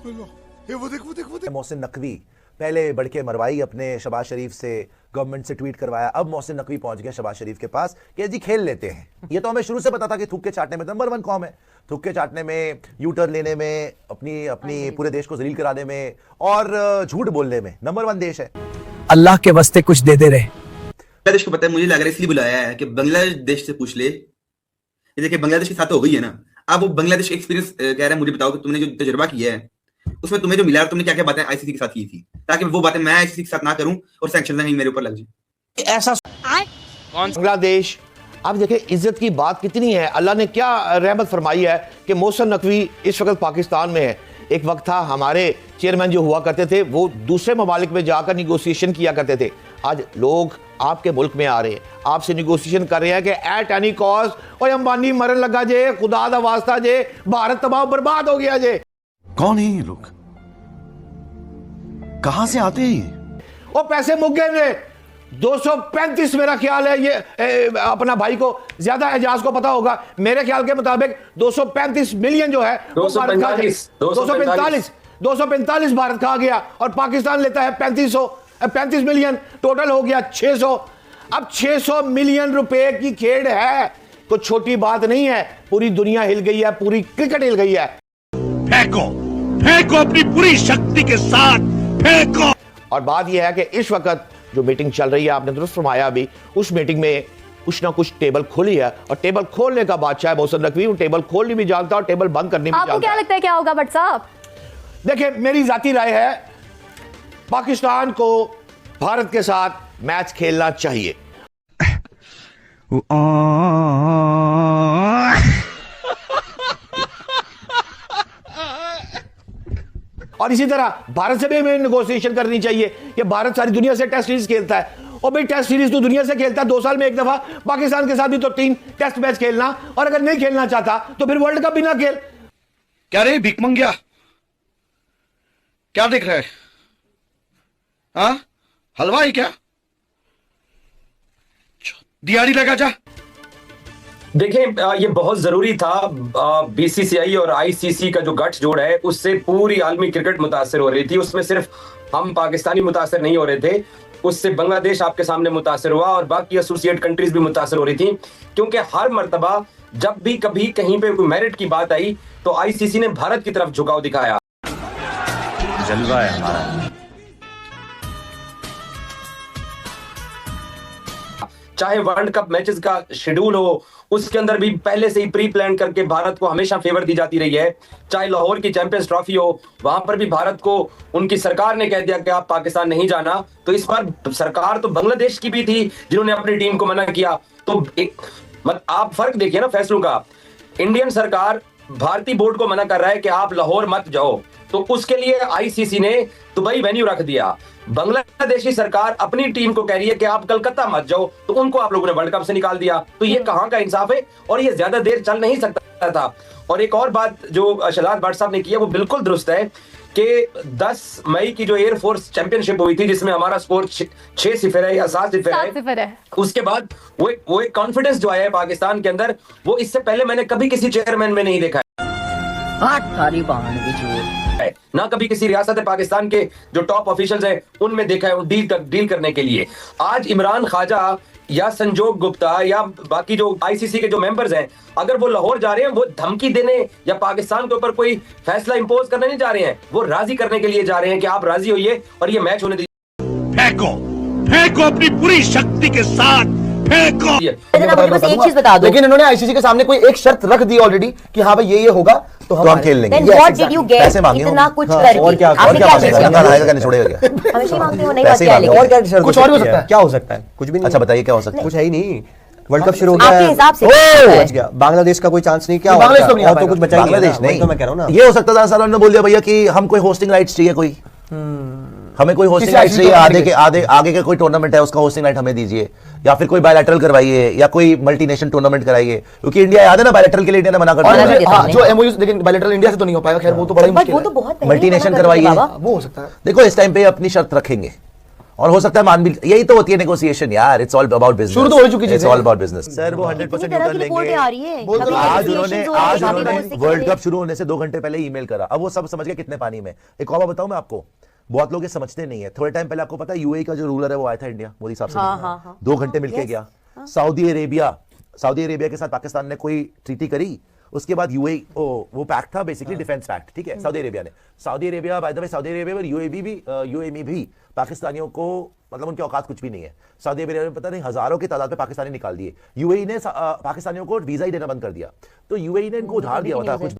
मोहसिन नकवी पहले बढ़के मरवाई अपने शबाज शरीफ से, गवर्नमेंट से ट्वीट करवाया, अब मोहसिन नकवी पहुंच गया शबाज शरीफ के पास कि जी खेल लेते हैं। ये तो हमें शुरू से पता था कि थूक के चाटने में नंबर 1 कौम है, थूक के चाटने में, यू टर्न लेने में, अपनी पूरे देश को जलील कराने में और झूठ बोलने में नंबर 1 देश है। अल्लाह के वास्ते कुछ दे दे रहे। बांग्लादेश को पता है, मुझे लग रहा है इसलिए बुलाया है कि बांग्लादेश से पूछ ले। ये देखिए बांग्लादेश के साथ हो गई है ना, अब वो बांग्लादेश एक्सपीरियंस कह रहा है मुझे बताओ कि तुमने जो तजुर्बा किया है उसमें तुम्हें जो मिला है, तुमने क्या क्या बातें आईसीसी के साथ की थी, ताकि वो बातें मैं आईसीसी के साथ ना करूं और सैंक्शन नहीं मेरे ऊपर लग जाए। ऐसा बांग्लादेश, अब देखिए इज्जत की बात कितनी है। अल्लाह ने क्या रहमत फरमाई है कि मोहसिन नकवी इस वक्त पाकिस्तान में है। एक वक्त था हमारे चेयरमैन जो हुआ करते थे वो दूसरे ममालिक में जाकर निगोसिएशन किया करते थे। आज लोग आपके मुल्क में आ रहे हैं, आपसे निगोसिएशन कर रहे हैं कि एट एनी कॉस्ट और अंबानी मरन लगा जे, खुदा दा वास्ता जे, भारत तबाह बर्बाद हो गया जे। कौन है ये लोग, कहां से आते हैं ये? वो पैसे मुक गए ने 235 मेरा ख्याल है, ये अपना भाई को ज्यादा एजाज को पता होगा, मेरे ख्याल के मुताबिक 235 मिलियन जो है 245 भारत का आ गया और पाकिस्तान लेता है 35 मिलियन, टोटल हो गया 600। अब 600 मिलियन रुपए की खेड़ है, कोई छोटी बात नहीं है। पूरी दुनिया हिल गई है, पूरी क्रिकेट हिल गई है। फेंको अपनी पूरी शक्ति के साथ फेंको। और बात यह है कि इस वक्त जो मीटिंग चल रही है, आपने दुरुस्त फरमाया अभी, उस मीटिंग में कुछ ना कुछ टेबल खोली है और टेबल खोलने का बादशाह है मोहसिन नकवी। वो टेबल खोलनी भी जानता है और टेबल बंद करनी भी जानता है। आपको क्या लगता है क्या होगा भट्ट साहब? देखिए मेरी जाती राय है, पाकिस्तान को भारत के साथ मैच खेलना चाहिए। और इसी तरह भारत से भी हमें नेगोशिएशन करनी चाहिए कि भारत सारी दुनिया से टेस्ट सीरीज खेलता है, और भाई टेस्ट सीरीज तो दुनिया से खेलता है 2 साल में एक दफा, पाकिस्तान के साथ भी तो 3 टेस्ट मैच खेलना, और अगर नहीं खेलना चाहता तो फिर वर्ल्ड कप भी ना खेल। क्या रे भिख मंगिया, क्या देख रहा है? हाँ हलवाई क्या, दिहाड़ी लगा जा। देखिए ये बहुत जरूरी था। बीसीसीआई और आईसीसी का जो गठजोड़ है उससे पूरी आलमी क्रिकेट मुतासर हो रही थी। उसमें सिर्फ हम पाकिस्तानी मुतासर नहीं हो रहे थे, उससे बांग्लादेश आपके सामने मुतासर हुआ और बाकी एसोसिएट कंट्रीज भी मुतासर हो रही थी, क्योंकि हर मर्तबा जब भी कभी कहीं पे कोई मेरिट की बात आई तो आईसीसी ने भारत की तरफ झुकाव दिखाया। जलवा है हमारा। चाहे वर्ल्ड कप मैचेस का शेड्यूल हो, उसके अंदर भी पहले से ही प्री प्लान करके भारत को हमेशा फेवर दी जाती रही है। चाहे लाहौर की चैंपियंस ट्रॉफी हो, वहां पर भी भारत को उनकी सरकार ने कह दिया कि आप पाकिस्तान नहीं जाना। तो इस बार सरकार तो बांग्लादेश की भी थी जिन्होंने अपनी टीम को मना किया। तो आप फर्क देखिए ना फैसलों का। इंडियन सरकार भारतीय बोर्ड को मना कर रहा है कि आप लाहौर मत जाओ, तो उसके लिए आईसीसी ने दुबई वेन्यू रख दिया। बांग्लादेशी सरकार अपनी टीम को कह रही है कि आप कलकत्ता मत जाओ, तो उनको आप लोगों ने वर्ल्ड कप से निकाल दिया। तो ये कहां का इंसाफ है? और ये ज्यादा देर चल नहीं सकता था। और एक और बात जो शहजाद भट्ट साहब ने की है वो बिल्कुल दुरुस्त है कि 10 मई की जो एयरफोर्स चैंपियनशिप हुई थी जिसमें हमारा स्कोर 6-0 है या 7-0 है, उसके बाद वो एक कॉन्फिडेंस जो आया है पाकिस्तान के अंदर, वो इससे पहले मैंने कभी किसी चेयरमैन में नहीं देखा है, ना कभी किसी रियासत पाकिस्तान के जो टॉप ऑफिशियल्स हैं उनमें देखा है डील करने के लिए। आज इमरान ख्वाजा या संजोग गुप्ता या बाकी जो आईसीसी के जो मेंबर्स हैं, अगर वो लाहौर जा रहे हैं वो धमकी देने या पाकिस्तान के ऊपर कोई फैसला इंपोज करने नहीं जा रहे हैं, वो राजी करने के लिए जा रहे हैं कि आप राजी होइए और ये मैच होने दीजिए। फेंको अपनी पूरी शक्ति के साथ फेंको। बस एक चीज बता दो, लेकिन इन्होंने आईसीसी के सामने कोई एक शर्त रख दी ऑलरेडी कि हाँ भाई ये होगा तो हम खेल लेंगे। Then what did you get? पैसे मांगे इतना कुछ करके और क्या छोड़ेगा क्या? हमेशा मांगते हो, नहीं बात क्या, लेकिन और क्या शर्त कुछ और हो सकता है? क्या हो सकता है? कुछ भी नहीं। अच्छा बताइए क्या हो सकता है? कुछ है ही नहीं। वर्ल्ड कप शुरू हो गया, आपके हिसाब से बच गया। बांग्लादेश का कोई चांस नहीं, क्या बांग्लादेश तो नहीं, और तो कुछ बचा ही नहीं। बांग्लादेश नहीं, तो मैं कह रहा हूं ना, ये हो सकता था सर ने बोल दिया भैया कि हम कोई होस्टिंग राइट्स चाहिए, कोई हमें कोई होस्टिंग राइट्स चाहिए, आगे का कोई टूर्नामेंट है उसका होस्टिंग राइट हमें दीजिए, या फिर कोई बायलैटरल करवाइए या कोई मल्टी नेशन टूर्नामेंट कराइए, क्योंकि इंडिया याद है ना बायलैटरल के लिए इंडिया ने मना कर दिया जो एमओयू, लेकिन बायलैटरल इंडिया से तो नहीं हो पाएगा। खैर वो तो बड़ा ही मुश्किल है, मल्टी नेशन करवाइए, वो हो सकता है। देखो इस टाइम पे अपनी शर्त रखेंगे और हो सकता है मान भी, यही तो होती है नेगोशिएशन यार, इट्स ऑल अबाउट बिजनेस, शुरू तो हो चुकी इट्स चीजें। All about business. सर वो 100% किसी तरह न्यूट्रल की रिपोर्टें आ रही लेंगे। है बोल तो कभी रहा हूं, आज negotiations हो रहे हैं, उन्होंने कभी वो उससे वर्ल्ड खेले। कप शुरू होने से 2 घंटे पहले ईमेल करा। अब वो सब समझ गए कितने पानी में। एक और बात बताऊं मैं आपको, बहुत लोग ये समझते नहीं है। थोड़े टाइम पहले आपको पता है यूएई का जो रूलर है वो आया था इंडिया, मोदी साहब से हाँ, मिलने। हाँ, हाँ। 2 घंटे मिलके गया। सऊदी अरेबिया के साथ पाकिस्तान ने कोई ट्रीटी करी, उसके बाद यूएई वो पैक्ट था बेसिकली, डिफेंस पैक्ट, ठीक है। Saudi Arabia by the way, Saudi Arabia और यूएई में भी पाकिस्तानियों को मतलब उनकी औकात कुछ भी नहीं है। सऊदी अरेबिया में पता नहीं हजारों की तादाद में पाकिस्तानी निकाल दिए। यूएई ने पाकिस्तानियों को वीजा ही देना बंद कर दिया। तो यूएई ने इनको उधार दिया हुआ था कुछ